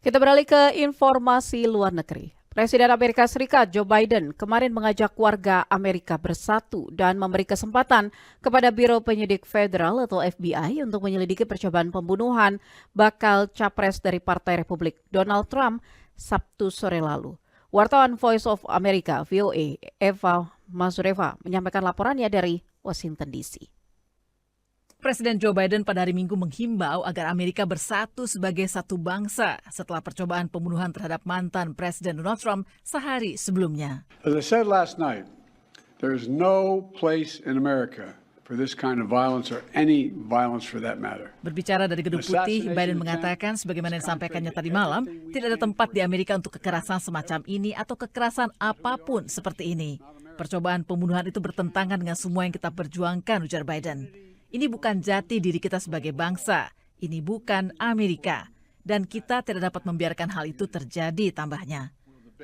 Kita beralih ke informasi luar negeri. Presiden Amerika Serikat Joe Biden kemarin mengajak warga Amerika bersatu dan memberi kesempatan kepada Biro Penyidik Federal atau FBI untuk menyelidiki percobaan pembunuhan bakal capres dari Partai Republik Donald Trump Sabtu sore lalu. Wartawan Voice of America (VOA) Eva Mazureva menyampaikan laporannya dari Washington DC. Presiden Joe Biden pada hari Minggu menghimbau agar Amerika bersatu sebagai satu bangsa setelah percobaan pembunuhan terhadap mantan Presiden Donald Trump sehari sebelumnya. As I said last night, there is no place in America for this kind of violence or any violence for that matter. Berbicara dari Gedung Putih, Biden mengatakan sebagaimana yang disampaikannya tadi malam, tidak ada tempat di Amerika untuk kekerasan semacam ini atau kekerasan apapun seperti ini. Percobaan pembunuhan itu bertentangan dengan semua yang kita perjuangkan, ujar Biden. Ini bukan jati diri kita sebagai bangsa, ini bukan Amerika. Dan kita tidak dapat membiarkan hal itu terjadi, tambahnya.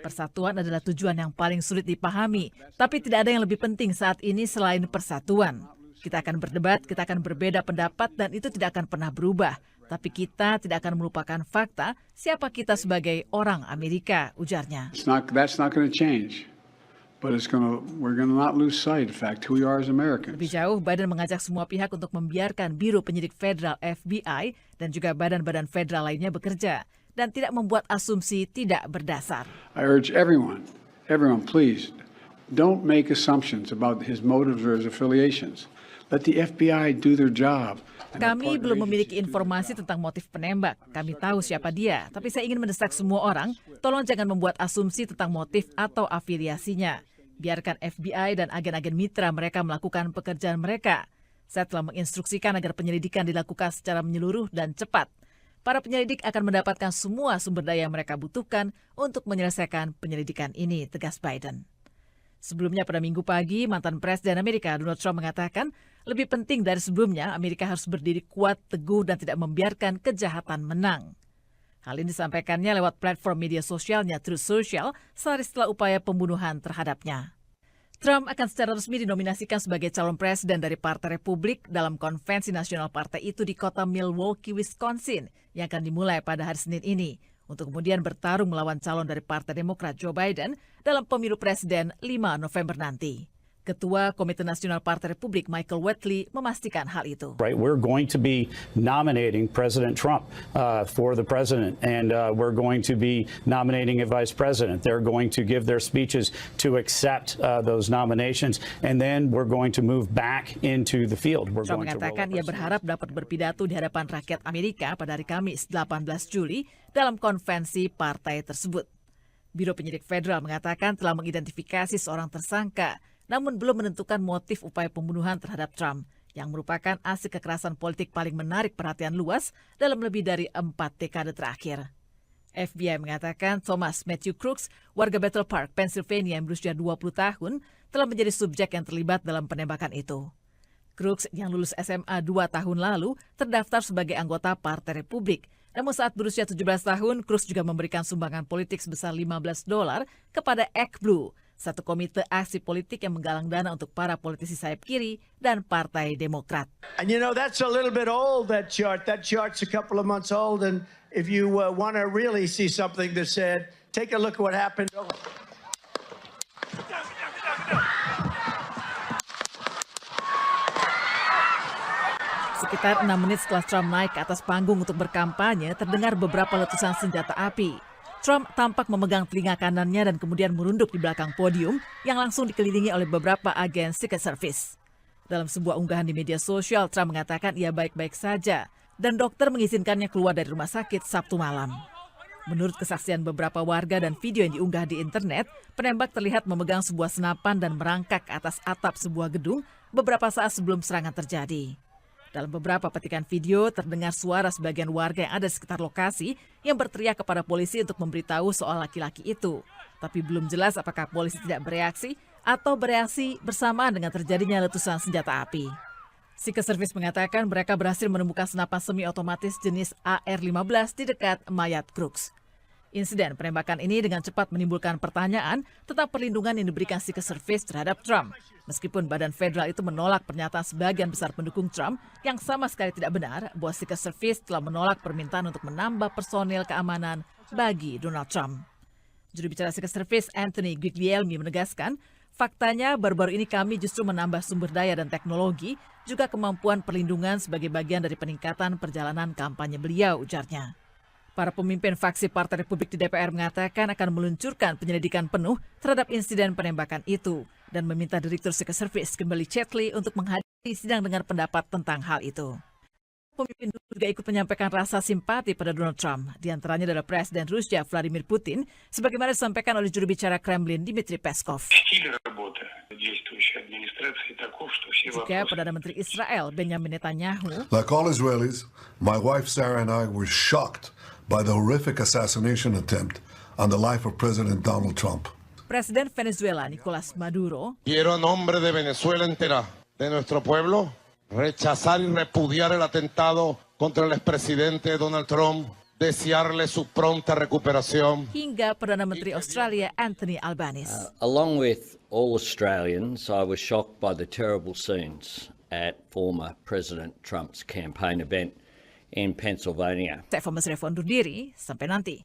Persatuan adalah tujuan yang paling sulit dipahami, tapi tidak ada yang lebih penting saat ini selain persatuan. Kita akan berdebat, kita akan berbeda pendapat, dan itu tidak akan pernah berubah. Tapi kita tidak akan melupakan fakta siapa kita sebagai orang Amerika, ujarnya. That's not going to change. But we're going to not lose sight of fact who we are as Americans. Lebih jauh, Biden mengajak semua pihak untuk membiarkan Biro Penyidik Federal FBI dan juga badan-badan federal lainnya bekerja dan tidak membuat asumsi tidak berdasar. I urge everyone please, don't make assumptions about his motives or his affiliations. Let the FBI do their job. Kami belum memiliki informasi tentang motif penembak. Kami tahu siapa dia, tapi saya ingin mendesak semua orang, tolong jangan membuat asumsi tentang motif atau afiliasinya. Biarkan FBI dan agen-agen mitra mereka melakukan pekerjaan mereka. Saya telah menginstruksikan agar penyelidikan dilakukan secara menyeluruh dan cepat. Para penyelidik akan mendapatkan semua sumber daya yang mereka butuhkan untuk menyelesaikan penyelidikan ini, tegas Biden. Sebelumnya pada Minggu pagi, mantan Presiden Amerika Donald Trump mengatakan lebih penting dari sebelumnya Amerika harus berdiri kuat, teguh, dan tidak membiarkan kejahatan menang. Hal ini disampaikannya lewat platform media sosialnya Truth Social sehari setelah upaya pembunuhan terhadapnya. Trump akan secara resmi dinominasikan sebagai calon presiden dari Partai Republik dalam konvensi nasional partai itu di kota Milwaukee, Wisconsin yang akan dimulai pada hari Senin ini untuk kemudian bertarung melawan calon dari Partai Demokrat Joe Biden dalam pemilu presiden 5 November nanti. Ketua Komite Nasional Partai Republik Michael Whatley memastikan hal itu. Right, we're going to be nominating President Trump for the president, and we're going to be nominating a vice president. They're going to give their speeches to accept those nominations, and then we're going to move back into the field. Trump mengatakan ia berharap dapat berpidato di hadapan rakyat Amerika pada hari Kamis 18 Juli dalam konvensi partai tersebut. Biro Penyidik Federal mengatakan telah mengidentifikasi seorang tersangka, namun belum menentukan motif upaya pembunuhan terhadap Trump, yang merupakan aksi kekerasan politik paling menarik perhatian luas dalam lebih dari 4 dekade terakhir. FBI mengatakan Thomas Matthew Crooks, warga Battle Park, Pennsylvania yang berusia 20 tahun, telah menjadi subjek yang terlibat dalam penembakan itu. Crooks yang lulus SMA 2 tahun lalu terdaftar sebagai anggota Partai Republik. Namun saat berusia 17 tahun, Crooks juga memberikan sumbangan politik sebesar $15 kepada ACT Blue, satu komite aksi politik yang menggalang dana untuk para politisi sayap kiri dan Partai Demokrat. And you know, that's a little bit old, that chart. That chart's a couple of months old, and if you want to really see something that said, take a look at what happened. Sekitar 6 menit setelah Trump naik ke atas panggung untuk berkampanye, terdengar beberapa letusan senjata api. Trump tampak memegang telinga kanannya dan kemudian merunduk di belakang podium yang langsung dikelilingi oleh beberapa agen Secret Service. Dalam sebuah unggahan di media sosial, Trump mengatakan ia baik-baik saja dan dokter mengizinkannya keluar dari rumah sakit Sabtu malam. Menurut kesaksian beberapa warga dan video yang diunggah di internet, penembak terlihat memegang sebuah senapan dan merangkak ke atas atap sebuah gedung beberapa saat sebelum serangan terjadi. Dalam beberapa petikan video, terdengar suara sebagian warga yang ada di sekitar lokasi yang berteriak kepada polisi untuk memberitahu soal laki-laki itu. Tapi belum jelas apakah polisi tidak bereaksi atau bereaksi bersamaan dengan terjadinya letusan senjata api. Secret Service mengatakan mereka berhasil menemukan senapan semi-otomatis jenis AR-15 di dekat mayat Crooks. Insiden penembakan ini dengan cepat menimbulkan pertanyaan tentang perlindungan yang diberikan Secret Service terhadap Trump. Meskipun badan federal itu menolak pernyataan sebagian besar pendukung Trump yang sama sekali tidak benar bahwa Secret Service telah menolak permintaan untuk menambah personil keamanan bagi Donald Trump. Juru bicara Secret Service Anthony Guglielmi menegaskan, faktanya baru-baru ini kami justru menambah sumber daya dan teknologi, juga kemampuan perlindungan sebagai bagian dari peningkatan perjalanan kampanye beliau, ujarnya. Para pemimpin faksi Partai Republik di DPR mengatakan akan meluncurkan penyelidikan penuh terhadap insiden penembakan itu dan meminta Direktur Secret Service Kimberly Chatli untuk menghadiri sidang dengar pendapat tentang hal itu. Pemimpin juga ikut menyampaikan rasa simpati pada Donald Trump, diantaranya adalah Presiden Rusia Vladimir Putin, sebagaimana disampaikan oleh juru bicara Kremlin Dmitry Peskov. Jika Perdana Menteri Israel Benjamin Netanyahu, like all Israelis, my wife Sarah and I were shocked by the horrific assassination attempt on the life of President Donald Trump. Presiden Venezuela Nicolás Maduro, quiero en nombre de Venezuela entera, de nuestro pueblo, rechazar y repudiar el atentado contra el expresidente Donald Trump, desearle su pronta recuperación. hingga Perdana Menteri Australia Anthony Albanese. Along with all Australians, I was shocked by the terrible scenes at former President Trump's campaign event in Pennsylvania. Saya Fomas Revo undur diri, sampai nanti.